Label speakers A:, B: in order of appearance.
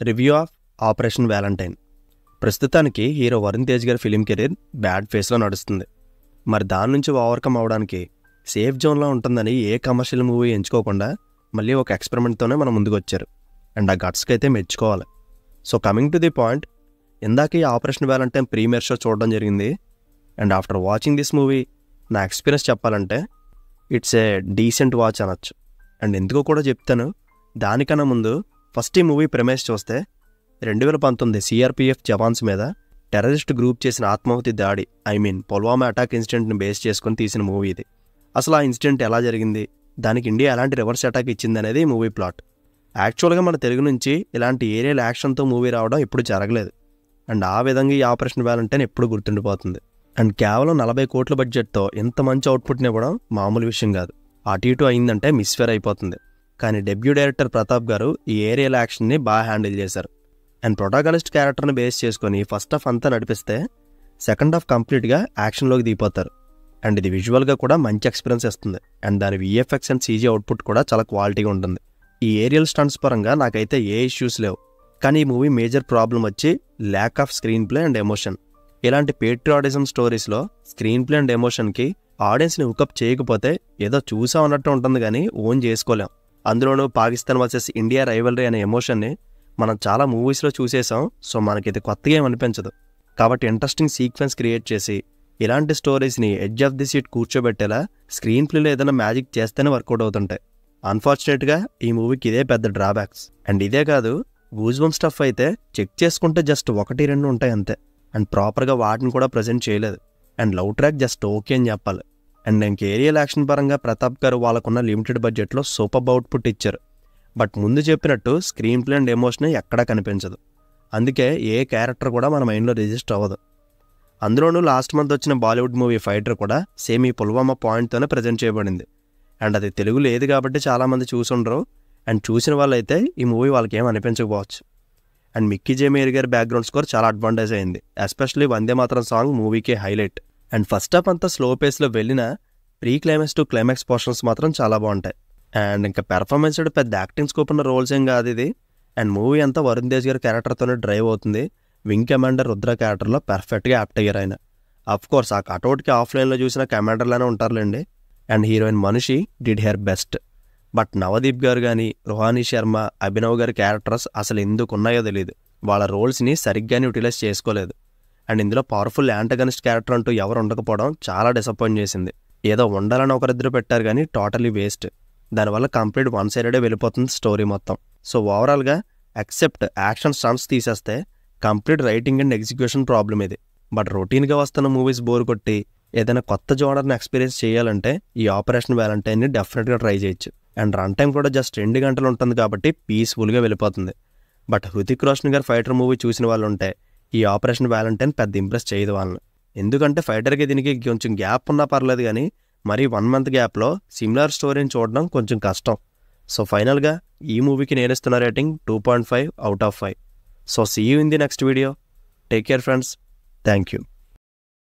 A: Review of operation Valentine. ప్రస్తుతానికి hero Varun Tej గారి film career bad ఫేస్లో నడుస్తుంది. మరి దాని నుంచి ఓవర్కమ్ అవడానికి సేఫ్ జోన్లో ఉంటుందని ఏ కమర్షియల్ మూవీ ఎంచుకోకుండా మళ్ళీ ఒక ఎక్స్పెరిమెంట్తోనే మనం ముందుకు వచ్చారు. అండ్ ఆ గట్స్కి అయితే మెచ్చుకోవాలి. So coming to the point, ఇందాక ఈ ఆపరేషన్ వ్యాలంటైన్ ప్రీమియర్ షో చూడడం జరిగింది. And after watching this movie నా ఎక్స్పీరియన్స్ చెప్పాలంటే ఇట్స్ ఏ డీసెంట్ వాచ్ అనొచ్చు. అండ్ ఎందుకో కూడా చెప్తాను. దానికన్నా ముందు ఫస్ట్ ఈ మూవీ ప్రెమైస్ చూస్తే 2019 సిఆర్పిఎఫ్ జవాన్స్ మీద టెర్రరిస్ట్ గ్రూప్ చేసిన ఆత్మాహుతి దాడి, పుల్వామా అటాక్ ఇన్సిడెంట్ని బేస్ చేసుకొని తీసిన మూవీ ఇది. అసలు ఆ ఇన్సిడెంట్ ఎలా జరిగింది, దానికి ఇండియా ఎలాంటి రివర్స్ అటాక్ ఇచ్చింది అనేది ఈ మూవీ ప్లాట్. యాక్చువల్గా మన తెలుగు నుంచి ఇలాంటి ఏరియల్ యాక్షన్తో మూవీ రావడం ఎప్పుడు జరగలేదు. అండ్ ఆ విధంగా ఈ ఆపరేషన్ వ్యాలంటైన్ ఎప్పుడు గుర్తుండిపోతుంది. అండ్ కేవలం 40 కోట్ల బడ్జెట్తో ఇంత మంచి అవుట్పుట్ని ఇవ్వడం మామూలు విషయం కాదు. అటు ఇటు అయిందంటే మిస్ఫేర్ అయిపోతుంది. కానీ డెబ్యూ డైరెక్టర్ ప్రతాప్ గారు ఈ ఏరియల్ యాక్షన్ని బాగా హ్యాండిల్ చేశారు. అండ్ ప్రొటాగనిస్ట్ క్యారెక్టర్ని బేస్ చేసుకొని ఫస్ట్ హాఫ్ అంతా నడిపిస్తే సెకండ్ హాఫ్ కంప్లీట్గా యాక్షన్లోకి దిగిపోతారు. అండ్ ఇది విజువల్గా కూడా మంచి ఎక్స్పీరియన్స్ ఇస్తుంది. అండ్ దాని విఎఫ్ఎక్స్ అండ్ సీజీ అవుట్పుట్ కూడా చాలా క్వాలిటీగా ఉంటుంది. ఈ ఏరియల్ స్టంట్స్ పరంగా నాకైతే ఏ ఇష్యూస్ లేవు. కానీ ఈ మూవీ మేజర్ ప్రాబ్లం వచ్చి lack off screen play and emotion. ఇలాంటి పేట్రియాటిజం స్టోరీస్లో స్క్రీన్ ప్లే అండ్ ఎమోషన్కి ఆడియన్స్ని హుకప్ చేయకపోతే ఏదో చూసా ఉన్నట్టు ఉంటుంది కానీ ఓన్ చేసుకోలేం. అందులోనూ పాకిస్తాన్ వర్సెస్ ఇండియా రైవలరీ అనే ఎమోషన్ని మనం చాలా మూవీస్లో చూసేసాం. సో మనకి ఇది కొత్తగా ఏమనిపించదు. కాబట్టి ఇంట్రెస్టింగ్ సీక్వెన్స్ క్రియేట్ చేసి ఇలాంటి స్టోరీస్ని ఎడ్జ్ ఆఫ్ ది సీట్ కూర్చోబెట్టేలా స్క్రీన్ ప్లేలో ఏదైనా మ్యాజిక్ చేస్తేనే వర్కౌట్ అవుతుంటాయి. అన్ఫార్చునేట్గా ఈ మూవీకి ఇదే పెద్ద డ్రాబ్యాక్స్. అండ్ ఇదే కాదు, గూజ్బంప్ స్టఫ్ అయితే చెక్ చేసుకుంటే జస్ట్ 1-2 ఉంటాయి అంతే. అండ్ ప్రాపర్గా వాటిని కూడా ప్రజెంట్ చేయలేదు. And love track just okay అని చెప్పాలి. అండ్ ఇంక ఏరియల్ యాక్షన్ పరంగా ప్రతాప్ గారు వాళ్ళకున్న లిమిటెడ్ బడ్జెట్లో సూపర్ అవుట్పుట్ ఇచ్చారు. బట్ ముందు చెప్పినట్టు స్క్రీన్ ప్లే అండ్ ఎమోషన్ ఎక్కడా కనిపించదు. అందుకే ఏ క్యారెక్టర్ కూడా మన మైండ్లో రిజిస్టర్ అవ్వదు. అందులోనూ లాస్ట్ మంత్ వచ్చిన బాలీవుడ్ మూవీ ఫైటర్ కూడా సేమ్ ఈ పుల్వామా పాయింట్తోనే ప్రజెంట్ చేయబడింది. అండ్ అది తెలుగు లేదు కాబట్టి చాలామంది చూసుండరు. అండ్ చూసిన వాళ్ళైతే ఈ మూవీ వాళ్ళకి ఏం అనిపించకపోవచ్చు. అండ్ మిక్కీ జే మేయర్ గారి బ్యాక్గ్రౌండ్ స్కోర్ చాలా అడ్వాంటేజ్ అయింది. ఎస్పెషల్లీ వందే మాతరం సాంగ్ మూవీకి హైలైట్. అండ్ ఫస్ట్ హాఫ్ అంతా స్లో పేస్లో వెళ్ళిన pre climax to climax portions మాత్రం చాలా బాగుంటాయి. అండ్ ఇంకా పెర్ఫార్మెన్స్ పెద్ద యాక్టింగ్ స్కోప్ ఉన్న రోల్స్ ఏం కాదు ఇది. అండ్ మూవీ అంతా వరుణ్ తేజ్ గారి క్యారెక్టర్తోనే డ్రైవ్ అవుతుంది. వింగ్ కమాండర్ రుద్ర క్యారెక్టర్లో పర్ఫెక్ట్గా యాప్ట్ అయ్యారు ఆయన. అఫ్ కోర్స్ ఆ కటౌట్కి ఆఫ్లైన్లో చూసిన కమాండర్లానే ఉంటారులేండి. అండ్ హీరోయిన్ మనిషి did her best. But Navdeep గారు కానీ, రుహానీ శర్మ, అభినవ్ గారి క్యారెక్టర్స్ అసలు ఎందుకు ఉన్నాయో తెలియదు. వాళ్ళ రోల్స్ని సరిగ్గానే యూటిలైజ్ చేసుకోలేదు. అండ్ ఇందులో పవర్ఫుల్ యాంటగనిస్ట్ క్యారెక్టర్ అంటూ ఎవరు ఉండకపోవడం చాలా డిసప్పాయింట్ చేసింది. ఏదో ఉండాలని ఒకరిద్దరు పెట్టారు కానీ టోటలీ వేస్ట్. దానివల్ల కంప్లీట్ వన్ సైడెడే వెళ్ళిపోతుంది స్టోరీ మొత్తం. సో ఓవరాల్గా ఎక్సెప్ట్ యాక్షన్ స్టంట్స్ తీసేస్తే complete writing and execution problem ఇది. బట్ రొటీన్గా వస్తున్న మూవీస్ బోర్ కొట్టి ఏదైనా కొత్త జోనర్ని ఎక్స్పీరియన్స్ చేయాలంటే ఈ ఆపరేషన్ వ్యాలంటైన్ని డెఫినెట్గా ట్రై చేయొచ్చు. అండ్ రన్ టైం కూడా జస్ట్ 2 గంటలు ఉంటుంది కాబట్టి పీస్ఫుల్గా వెళ్ళిపోతుంది. బట్ హృతిక్ రోషన్ గారు ఫైటర్ మూవీ చూసిన వాళ్ళు ఉంటే ఈ ఆపరేషన్ వ్యాలంటైన్ పెద్ద ఇంప్రెస్ చేయదు వాళ్ళని. ఎందుకంటే ఫైటర్కి దీనికి కొంచెం గ్యాప్ ఉన్నా పర్లేదు కానీ మరీ 1 మంత్ గ్యాప్లో సిమిలర్ స్టోరీని చూడడం కొంచెం కష్టం. సో ఫైనల్గా ఈ మూవీకి నేను ఇస్తున్న rating 2.5 out of 5. So see you in the next video. Take care friends. Thank you.